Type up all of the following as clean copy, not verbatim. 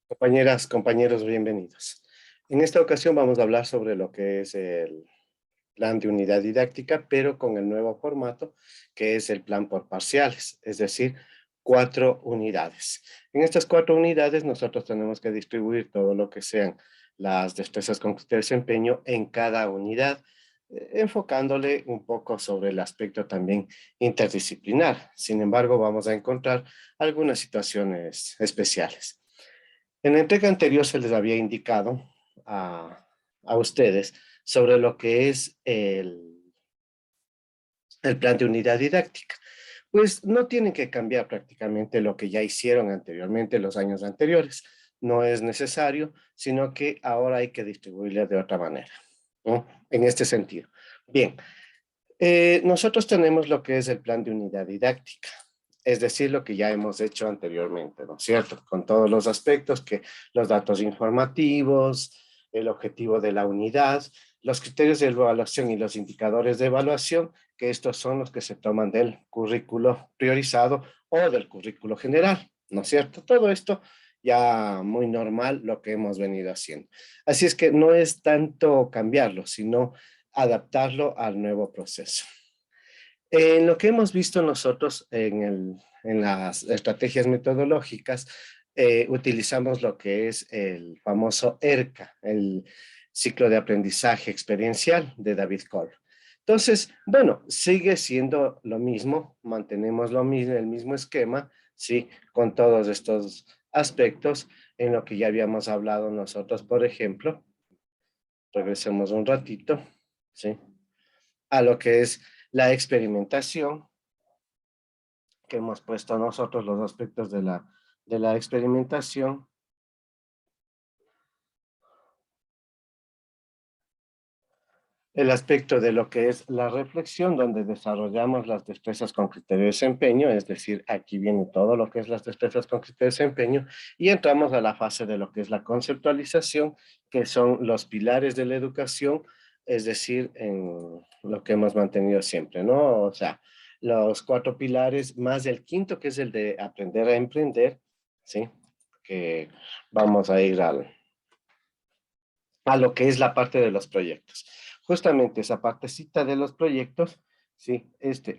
Compañeras, compañeros, bienvenidos. En esta ocasión vamos a hablar sobre lo que es el plan de unidad didáctica, pero con el nuevo formato que es el plan por parciales, es decir, 4 unidades. En estas 4 unidades nosotros tenemos que distribuir todo lo que sean las destrezas con criterio de desempeño en cada unidad, enfocándole un poco sobre el aspecto también interdisciplinar. Sin embargo, vamos a encontrar algunas situaciones especiales. En la entrega anterior se les había indicado a ustedes sobre lo que es el plan de unidad didáctica. Pues no tienen que cambiar prácticamente lo que ya hicieron anteriormente los años anteriores. No es necesario, sino que ahora hay que distribuirle de otra manera, ¿no? En este sentido. Bien, nosotros tenemos lo que es el plan de unidad didáctica, es decir, lo que ya hemos hecho anteriormente, ¿no es cierto? Con todos los aspectos que los datos informativos, el objetivo de la unidad, los criterios de evaluación y los indicadores de evaluación, que estos son los que se toman del currículo priorizado o del currículo general, ¿no es cierto? Todo esto ya muy normal lo que hemos venido haciendo. Así es que no es tanto cambiarlo, sino adaptarlo al nuevo proceso. En lo que hemos visto nosotros en las estrategias metodológicas, utilizamos lo que es el famoso ERCA, el ciclo de aprendizaje experiencial de David Cole. Entonces, bueno, sigue siendo lo mismo, mantenemos lo mismo, el mismo esquema, sí, con todos estos aspectos en lo que ya habíamos hablado nosotros, por ejemplo, regresemos un ratito, sí, a lo que es la experimentación, que hemos puesto nosotros los aspectos de la experimentación, el aspecto de lo que es la reflexión, donde desarrollamos las destrezas con criterio de desempeño, es decir, aquí viene todo lo que es las destrezas con criterio de desempeño, y entramos a la fase de lo que es la conceptualización, que son los pilares de la educación, es decir, en lo que hemos mantenido siempre, ¿no? O sea, los 4 pilares, más el quinto, que es el de aprender a emprender, ¿sí? Que vamos a ir a lo que es la parte de los proyectos. Justamente esa partecita de los proyectos, sí,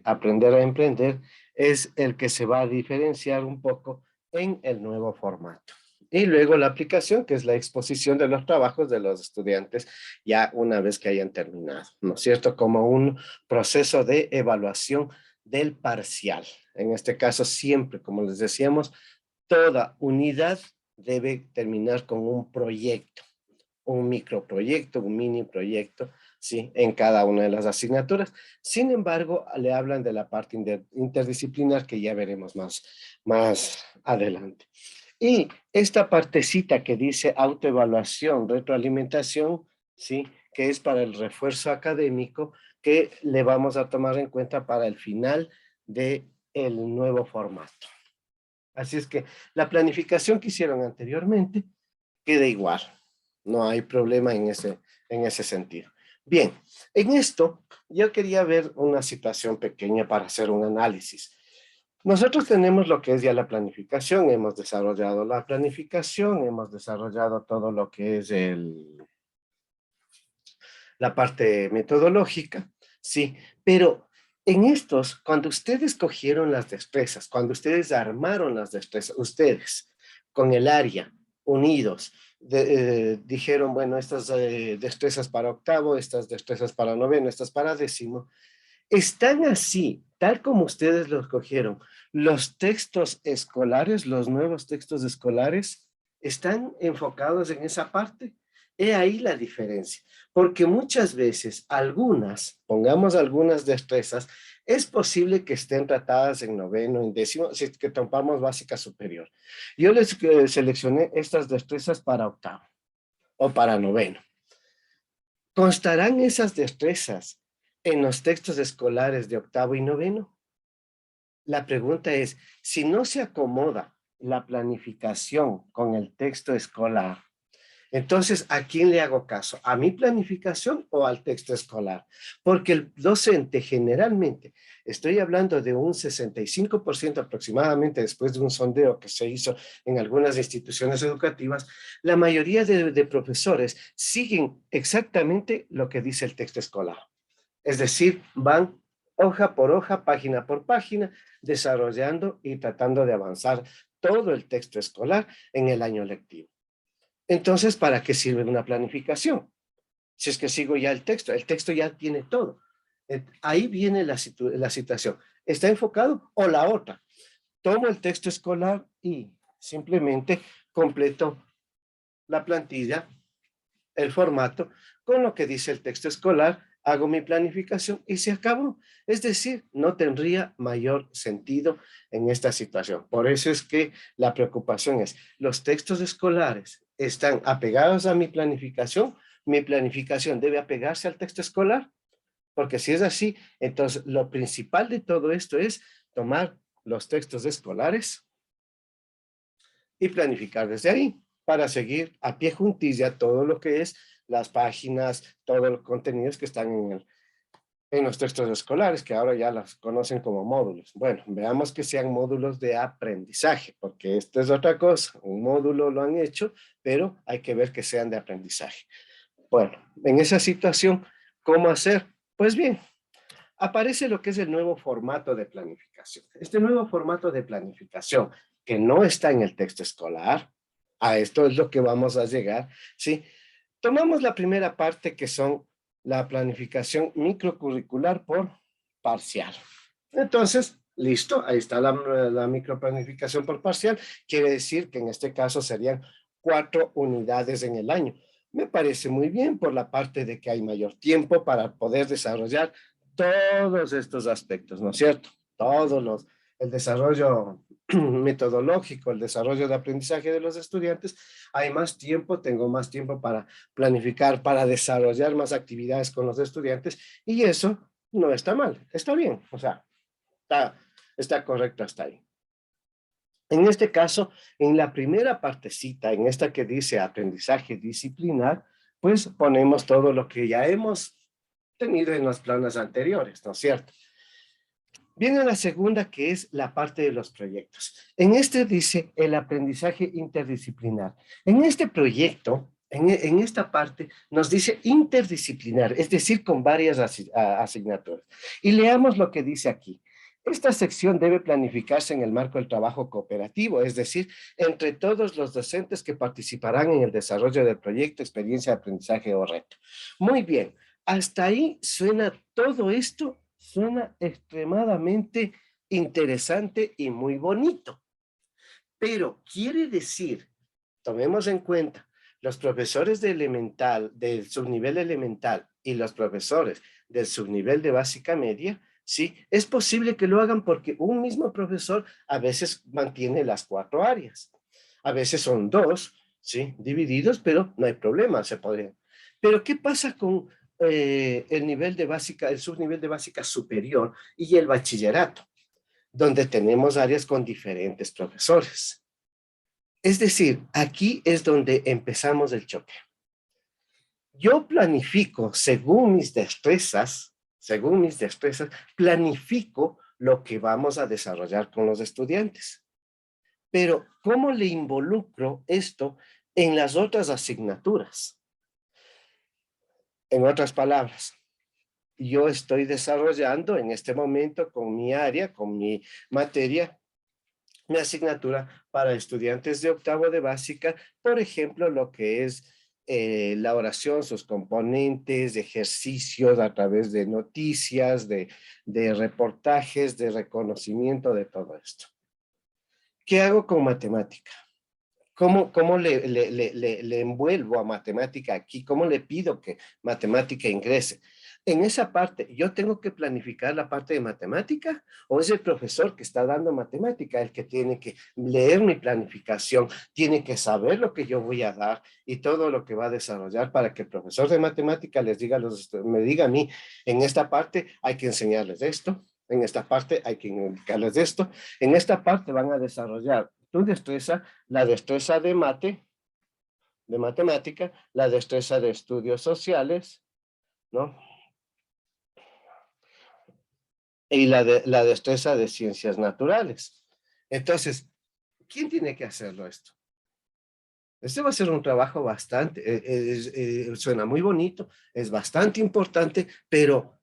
aprender a emprender es el que se va a diferenciar un poco en el nuevo formato. Y luego la aplicación, que es la exposición de los trabajos de los estudiantes ya una vez que hayan terminado, ¿no es cierto? Como un proceso de evaluación del parcial. En este caso, siempre, como les decíamos, toda unidad debe terminar con un proyecto, un microproyecto, un mini proyecto, ¿sí? En cada una de las asignaturas. Sin embargo, le hablan de la parte interdisciplinar que ya veremos más adelante. Y esta partecita que dice autoevaluación, retroalimentación, ¿sí? Que es para el refuerzo académico, que le vamos a tomar en cuenta para el final del nuevo formato. Así es que la planificación que hicieron anteriormente queda igual. No hay problema en ese sentido. Bien, en esto yo quería ver una situación pequeña para hacer un análisis. Nosotros tenemos lo que es ya la planificación, hemos desarrollado la planificación, hemos desarrollado todo lo que es la parte metodológica, sí, pero en estos, cuando ustedes cogieron las destrezas, cuando ustedes armaron las destrezas, ustedes con el área, unidos, dijeron, bueno, estas destrezas para octavo, estas destrezas para noveno, estas para décimo, están así, tal como ustedes los cogieron. Los textos escolares, los nuevos textos escolares, están enfocados en esa parte. He ahí la diferencia, porque muchas veces algunas, pongamos algunas destrezas, es posible que estén tratadas en noveno, en décimo, si es que tomamos básica superior. Yo les seleccioné estas destrezas para octavo o para noveno. ¿Constarán esas destrezas en los textos escolares de octavo y noveno? La pregunta es, si no se acomoda la planificación con el texto escolar, Entonces, ¿a quién le hago caso? ¿A mi planificación o al texto escolar? Porque el docente generalmente, estoy hablando de un 65% aproximadamente después de un sondeo que se hizo en algunas instituciones educativas, la mayoría de profesores siguen exactamente lo que dice el texto escolar. Es decir, van hoja por hoja, página por página, desarrollando y tratando de avanzar todo el texto escolar en el año lectivo. Entonces, ¿para qué sirve una planificación? Si es que sigo ya el texto ya tiene todo. Ahí viene la situación. ¿Está enfocado o la otra? Tomo el texto escolar y simplemente completo la plantilla, el formato, con lo que dice el texto escolar, hago mi planificación y se acabó. Es decir, no tendría mayor sentido en esta situación. Por eso es que la preocupación es, ¿los textos escolares están apegados a mi planificación debe apegarse al texto escolar? Porque si es así, entonces lo principal de todo esto es tomar los textos escolares y planificar desde ahí para seguir a pie juntilla todo lo que es las páginas, todos los contenidos que están en los textos escolares, que ahora ya las conocen como módulos. Bueno, veamos que sean módulos de aprendizaje, porque esto es otra cosa. Un módulo lo han hecho, pero hay que ver que sean de aprendizaje. Bueno, en esa situación, ¿cómo hacer? Pues bien, aparece lo que es el nuevo formato de planificación. Este nuevo formato de planificación, que no está en el texto escolar, a esto es lo que vamos a llegar, ¿sí? Tomamos la primera parte que son la planificación microcurricular por parcial. Entonces, listo, ahí está la microplanificación por parcial, quiere decir que en este caso serían 4 unidades en el año. Me parece muy bien por la parte de que hay mayor tiempo para poder desarrollar todos estos aspectos, ¿no es cierto? El desarrollo metodológico, el desarrollo de aprendizaje de los estudiantes, hay más tiempo, tengo más tiempo para planificar, para desarrollar más actividades con los estudiantes y eso no está mal, está bien, o sea, está correcto hasta ahí. En este caso, en la primera partecita, en esta que dice aprendizaje disciplinar, pues ponemos todo lo que ya hemos tenido en los planes anteriores, ¿no es cierto? Viene la segunda, que es la parte de los proyectos. En este dice el aprendizaje interdisciplinar. En este proyecto, en esta parte, nos dice interdisciplinar, es decir, con varias asignaturas. Y leamos lo que dice aquí. Esta sección debe planificarse en el marco del trabajo cooperativo, es decir, entre todos los docentes que participarán en el desarrollo del proyecto, experiencia de aprendizaje o reto. Muy bien, hasta ahí suena todo esto, suena extremadamente interesante y muy bonito. Pero quiere decir, tomemos en cuenta, los profesores de elemental, del subnivel elemental y los profesores del subnivel de básica media, sí, es posible que lo hagan porque un mismo profesor a veces mantiene las 4 áreas. A veces son 2, sí, divididos, pero no hay problema, se podría. Pero ¿qué pasa con el nivel de básica, el subnivel de básica superior y el bachillerato, donde tenemos áreas con diferentes profesores? Es decir, aquí es donde empezamos el choque. Yo planifico según mis destrezas, planifico lo que vamos a desarrollar con los estudiantes. Pero, ¿cómo le involucro esto en las otras asignaturas? En otras palabras, yo estoy desarrollando en este momento con mi área, con mi materia, mi asignatura para estudiantes de octavo de básica, por ejemplo, lo que es la oración, sus componentes, ejercicios a través de noticias, de reportajes, de reconocimiento de todo esto. ¿Qué hago con matemática? ¿Cómo le envuelvo a matemática aquí? ¿Cómo le pido que matemática ingrese? En esa parte, ¿yo tengo que planificar la parte de matemática o es el profesor que está dando matemática el que tiene que leer mi planificación, tiene que saber lo que yo voy a dar y todo lo que va a desarrollar para que el profesor de matemática les diga me diga a mí, en esta parte hay que enseñarles esto, en esta parte hay que indicarles esto, en esta parte van a desarrollar tu destreza, la destreza de mate, de matemática, la destreza de estudios sociales, ¿no? Y la destreza de ciencias naturales. Entonces, ¿quién tiene que hacerlo esto? Este va a ser un trabajo bastante, suena muy bonito, es bastante importante, pero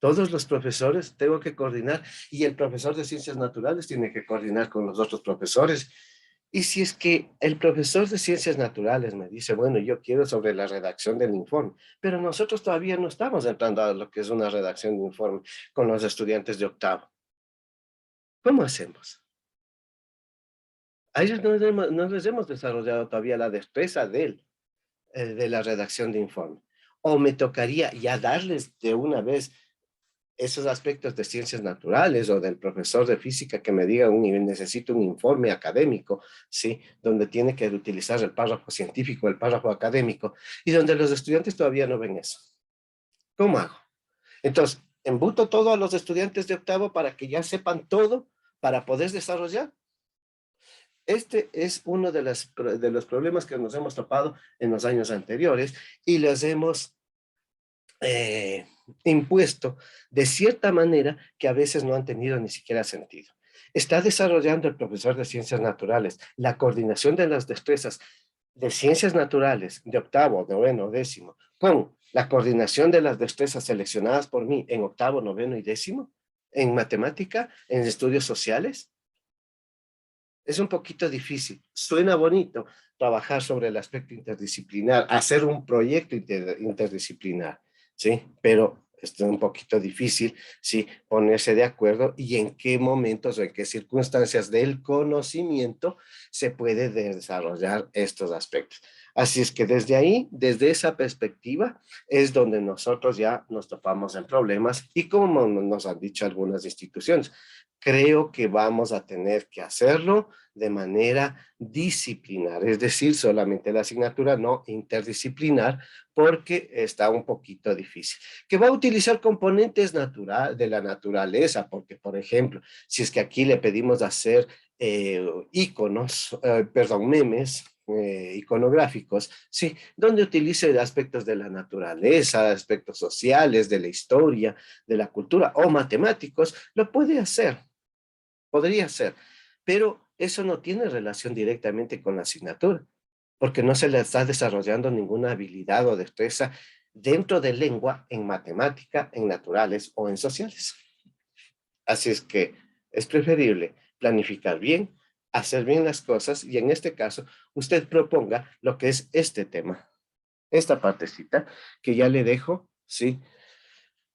todos los profesores tengo que coordinar y el profesor de ciencias naturales tiene que coordinar con los otros profesores. Y si es que el profesor de ciencias naturales me dice, bueno, yo quiero sobre la redacción del informe, pero nosotros todavía no estamos entrando a lo que es una redacción de informe con los estudiantes de octavo. ¿Cómo hacemos? A ellos no les hemos desarrollado todavía la destreza de la redacción de informe. O me tocaría ya darles de una vez esos aspectos de ciencias naturales o del profesor de física que me diga, necesito un informe académico, ¿sí? Donde tiene que utilizar el párrafo científico, el párrafo académico, y donde los estudiantes todavía no ven eso. ¿Cómo hago? Entonces, embuto todo a los estudiantes de octavo para que ya sepan todo para poder desarrollar. Este es uno de los problemas que nos hemos topado en los años anteriores y los hemos eh, impuesto de cierta manera que a veces no han tenido ni siquiera sentido. Está desarrollando el profesor de ciencias naturales la coordinación de las destrezas de ciencias naturales de octavo, noveno, décimo, con la coordinación de las destrezas seleccionadas por mí en octavo, noveno y décimo, en matemática, en estudios sociales. Es un poquito difícil. Suena bonito trabajar sobre el aspecto interdisciplinar, hacer un proyecto interdisciplinar, ¿sí? Pero es un poquito difícil, ¿sí? Ponerse de acuerdo y en qué momentos o en qué circunstancias del conocimiento se puede desarrollar estos aspectos. Así es que desde ahí, desde esa perspectiva, es donde nosotros ya nos topamos en problemas y como nos han dicho algunas instituciones, creo que vamos a tener que hacerlo de manera disciplinar, es decir, solamente la asignatura, no interdisciplinar, porque está un poquito difícil. Que va a utilizar componentes de la naturaleza, porque, por ejemplo, si es que aquí le pedimos hacer iconos, perdón, memes, iconográficos, sí, donde utilice aspectos de la naturaleza, aspectos sociales, de la historia, de la cultura o matemáticos, lo puede hacer, podría ser, pero eso no tiene relación directamente con la asignatura, porque no se le está desarrollando ninguna habilidad o destreza dentro de lengua, en matemática, en naturales o en sociales. Así es que es preferible planificar bien, hacer bien las cosas y en este caso usted proponga lo que es este tema, esta partecita que ya le dejo, ¿sí?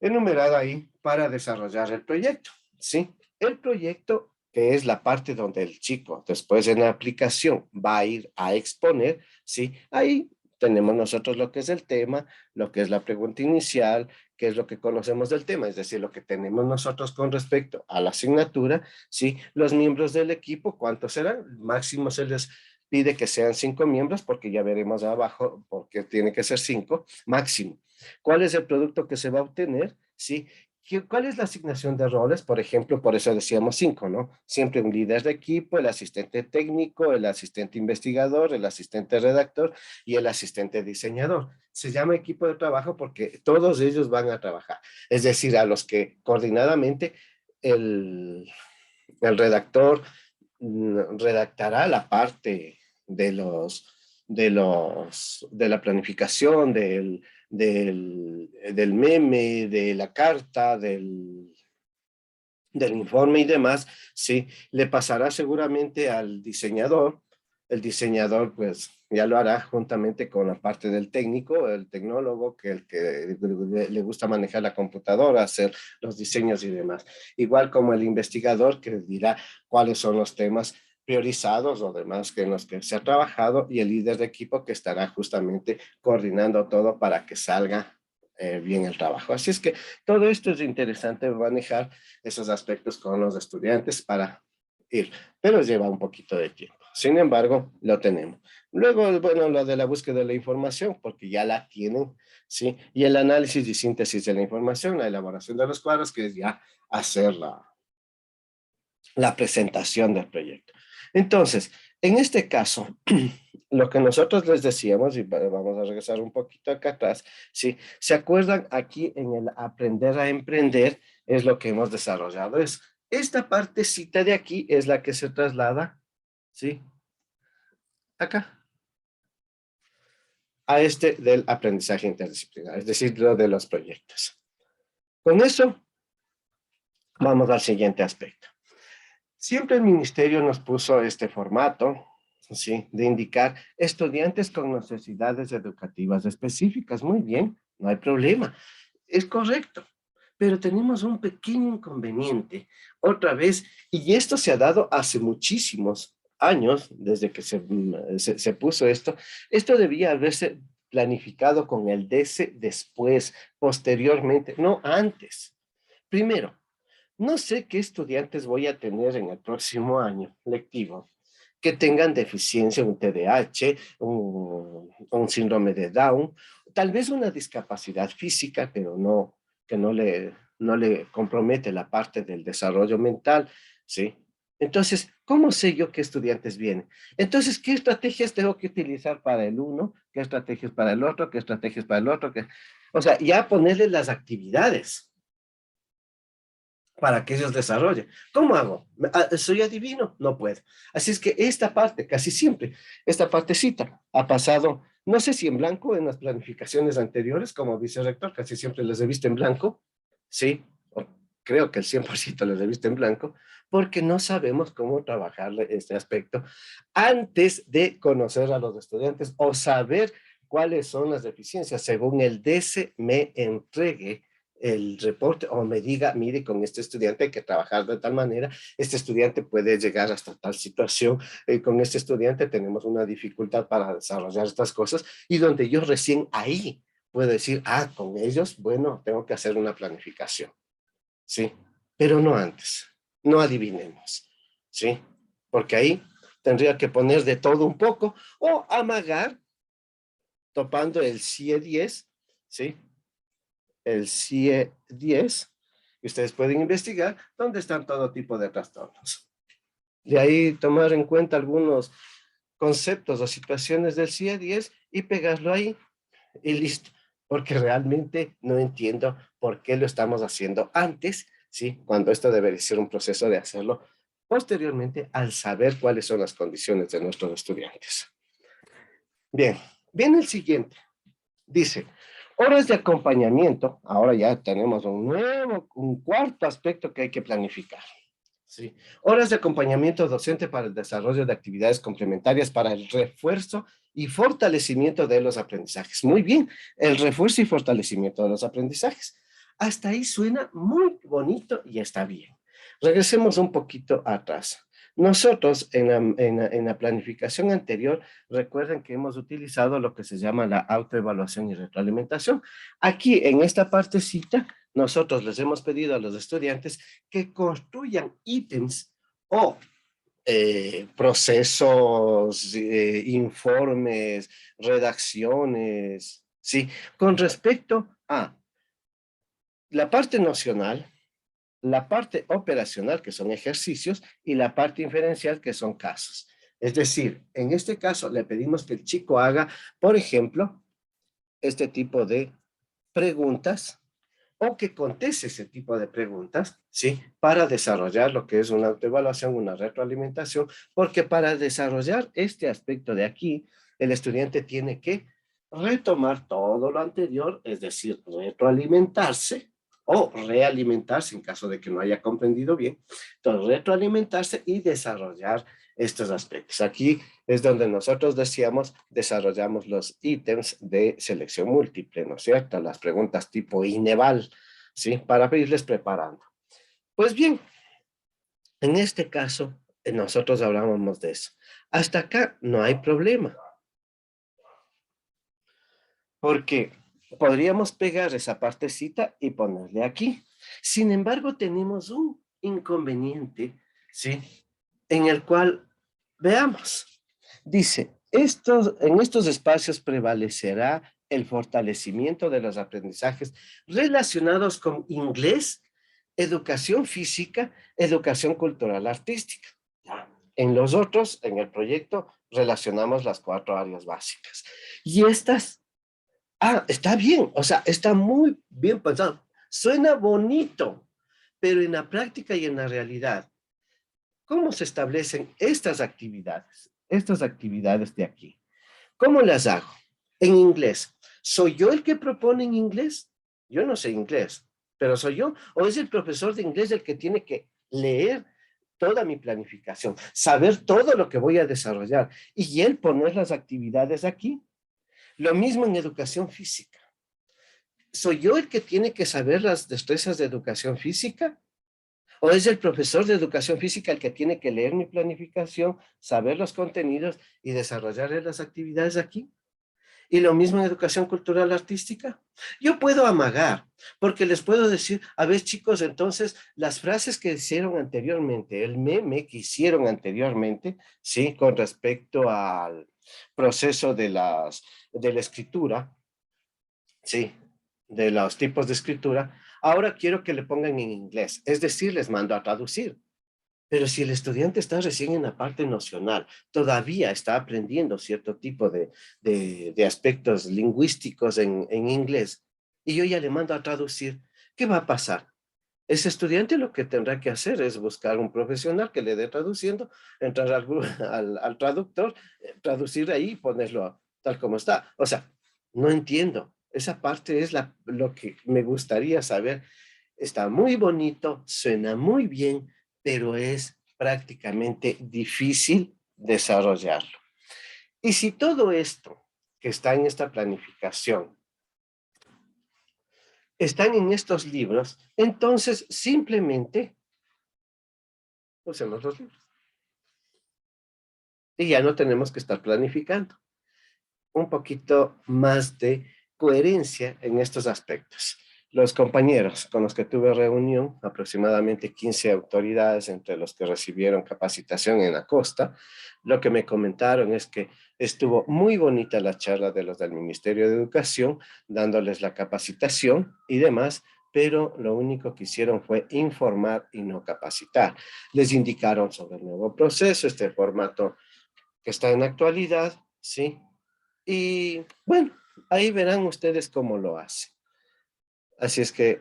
Enumerada ahí para desarrollar el proyecto, ¿sí? El proyecto, que es la parte donde el chico después en la aplicación va a ir a exponer, ¿sí? Ahí tenemos nosotros lo que es el tema, lo que es la pregunta inicial, qué es lo que conocemos del tema, es decir, lo que tenemos nosotros con respecto a la asignatura, ¿sí? Los miembros del equipo, ¿cuántos serán? Máximo se les pide que sean 5 miembros, porque ya veremos abajo porque tiene que ser 5, máximo. ¿Cuál es el producto que se va a obtener? ¿Sí? ¿Cuál es la asignación de roles? Por ejemplo, por eso decíamos 5, ¿no? Siempre un líder de equipo, el asistente técnico, el asistente investigador, el asistente redactor y el asistente diseñador. Se llama equipo de trabajo porque todos ellos van a trabajar. Es decir, a los que coordinadamente el, el redactor redactará la parte de la planificación, del meme, de la carta, del informe y demás, sí, le pasará seguramente al diseñador. El diseñador, pues, ya lo hará juntamente con la parte del técnico, el tecnólogo, que el que le gusta manejar la computadora, hacer los diseños y demás. Igual como el investigador, que dirá cuáles son los temas priorizados o demás que en los que se ha trabajado, y el líder de equipo que estará justamente coordinando todo para que salga bien el trabajo. Así es que todo esto es interesante manejar esos aspectos con los estudiantes para ir, pero lleva un poquito de tiempo. Sin embargo, lo tenemos. Luego, bueno, lo de la búsqueda de la información, porque ya la tienen, ¿sí? Y el análisis y síntesis de la información, la elaboración de los cuadros, que es ya hacer la presentación del proyecto. Entonces, en este caso, lo que nosotros les decíamos, y vamos a regresar un poquito acá atrás, ¿sí? ¿Se acuerdan aquí en el aprender a emprender? Es lo que hemos desarrollado. Es esta partecita de aquí es la que se traslada, ¿sí? Acá, a este del aprendizaje interdisciplinar, es decir, lo de los proyectos. Con eso, vamos al siguiente aspecto. Siempre el ministerio nos puso este formato, ¿sí? De indicar estudiantes con necesidades educativas específicas. Muy bien, no hay problema. Es correcto, pero tenemos un pequeño inconveniente, otra vez, y esto se ha dado hace muchísimos años, desde que se puso esto debía haberse planificado con el DS después, posteriormente, no antes. Primero, no sé qué estudiantes voy a tener en el próximo año lectivo que tengan deficiencia, un TDAH, un síndrome de Down, tal vez una discapacidad física, pero no, que no le compromete la parte del desarrollo mental, ¿sí? Entonces, ¿cómo sé yo qué estudiantes vienen? Entonces, ¿qué estrategias tengo que utilizar para el uno? ¿Qué estrategias para el otro? ¿Qué estrategias para el otro? O sea, ya ponerle las actividades para que ellos desarrollen. ¿Cómo hago? ¿Soy adivino? No puedo. Así es que esta parte, casi siempre, esta partecita ha pasado, no sé si en blanco en las planificaciones anteriores, como vicerrector, casi siempre les he visto en blanco, sí, o creo que el 100% les he visto en blanco, porque no sabemos cómo trabajar este aspecto antes de conocer a los estudiantes o saber cuáles son las deficiencias según el DS me entregue el reporte o me diga, mire, con este estudiante hay que trabajar de tal manera, este estudiante puede llegar hasta tal situación, con este estudiante tenemos una dificultad para desarrollar estas cosas y donde yo recién ahí puedo decir, ah, con ellos, bueno, tengo que hacer una planificación, ¿sí? Pero no antes, no adivinemos, ¿sí? Porque ahí tendría que poner de todo un poco o amagar topando el CIE 10, ¿sí? El CIE 10, y ustedes pueden investigar dónde están todo tipo de trastornos. De ahí tomar en cuenta algunos conceptos o situaciones del CIE 10 y pegarlo ahí y listo. Porque realmente no entiendo por qué lo estamos haciendo antes, ¿sí? Cuando esto debería ser un proceso de hacerlo posteriormente al saber cuáles son las condiciones de nuestros estudiantes. Bien, viene el siguiente. Dice, horas de acompañamiento, ahora ya tenemos un cuarto aspecto que hay que planificar. ¿Sí? Horas de acompañamiento docente para el desarrollo de actividades complementarias para el refuerzo y fortalecimiento de los aprendizajes. Muy bien, el refuerzo y fortalecimiento de los aprendizajes. Hasta ahí suena muy bonito y está bien. Regresemos un poquito atrás. Nosotros en la planificación anterior, recuerden que hemos utilizado lo que se llama la autoevaluación y retroalimentación. Aquí, en esta partecita, nosotros les hemos pedido a los estudiantes que construyan ítems o procesos, informes, redacciones, ¿sí? Con respecto a la parte nocional, la parte operacional, que son ejercicios, y la parte inferencial, que son casos. Es decir, en este caso le pedimos que el chico haga, por ejemplo, este tipo de preguntas o que conteste ese tipo de preguntas, ¿sí? Para desarrollar lo que es una autoevaluación, una retroalimentación, porque para desarrollar este aspecto de aquí, el estudiante tiene que retomar todo lo anterior, es decir, retroalimentarse o realimentarse en caso de que no haya comprendido bien, entonces retroalimentarse y desarrollar estos aspectos. Aquí es donde nosotros decíamos, desarrollamos los ítems de selección múltiple, ¿no es cierto? Las preguntas tipo INEVAL, ¿sí? Para irles preparando. Pues bien, en este caso, nosotros hablábamos de eso. Hasta acá no hay problema, porque podríamos pegar esa partecita y ponerle aquí. Sin embargo, tenemos un inconveniente, ¿sí? En el cual, veamos, dice, en estos espacios prevalecerá el fortalecimiento de los aprendizajes relacionados con inglés, educación física, educación cultural artística. En los otros, en el proyecto, relacionamos las 4 áreas básicas. Y estas, está bien, o sea, está muy bien pensado. Suena bonito, pero en la práctica y en la realidad, ¿cómo se establecen estas actividades? Estas actividades de aquí. ¿Cómo las hago? En inglés. ¿Soy yo el que propone en inglés? Yo no sé inglés, pero soy yo. ¿O es el profesor de inglés el que tiene que leer toda mi planificación, saber todo lo que voy a desarrollar y él poner las actividades aquí? Lo mismo en educación física. ¿Soy yo el que tiene que saber las destrezas de educación física? ¿O es el profesor de educación física el que tiene que leer mi planificación, saber los contenidos y desarrollar las actividades aquí? Y lo mismo en educación cultural artística. Yo puedo amagar, porque les puedo decir, a ver chicos, entonces las frases que hicieron anteriormente, el meme que hicieron anteriormente, sí, con respecto al proceso de la escritura, sí, de los tipos de escritura, ahora quiero que le pongan en inglés, es decir, les mando a traducir. Pero si el estudiante está recién en la parte nocional, todavía está aprendiendo cierto tipo de aspectos lingüísticos en inglés, y yo ya le mando a traducir, ¿qué va a pasar? Ese estudiante lo que tendrá que hacer es buscar un profesional que le dé traduciendo, entrar al traductor, traducir ahí y ponerlo tal como está. O sea, no entiendo. Esa parte es lo que me gustaría saber. Está muy bonito, suena muy bien, pero es prácticamente difícil desarrollarlo. Y si todo esto que está en esta planificación están en estos libros, entonces simplemente usemos los libros. Y ya no tenemos que estar planificando. Un poquito más de coherencia en estos aspectos. Los compañeros con los que tuve reunión, aproximadamente 15 autoridades entre los que recibieron capacitación en la costa, lo que me comentaron es que estuvo muy bonita la charla de los del Ministerio de Educación, dándoles la capacitación y demás, pero lo único que hicieron fue informar y no capacitar. Les indicaron sobre el nuevo proceso, este formato que está en la actualidad, ¿sí? Y bueno, ahí verán ustedes cómo lo hacen. Así es que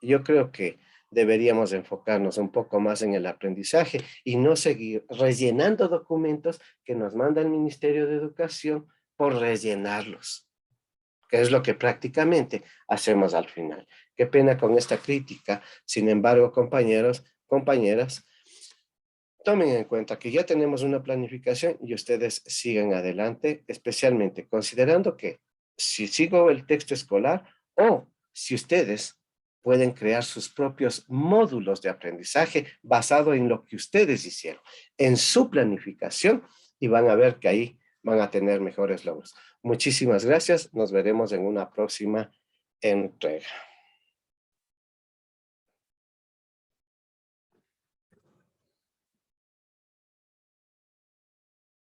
yo creo que deberíamos enfocarnos un poco más en el aprendizaje y no seguir rellenando documentos que nos manda el Ministerio de Educación por rellenarlos, que es lo que prácticamente hacemos al final. Qué pena con esta crítica. Sin embargo, compañeros, compañeras, tomen en cuenta que ya tenemos una planificación y ustedes sigan adelante, especialmente considerando que si sigo el texto escolar o si ustedes pueden crear sus propios módulos de aprendizaje basado en lo que ustedes hicieron, en su planificación, y van a ver que ahí van a tener mejores logros. Muchísimas gracias. Nos veremos en una próxima entrega.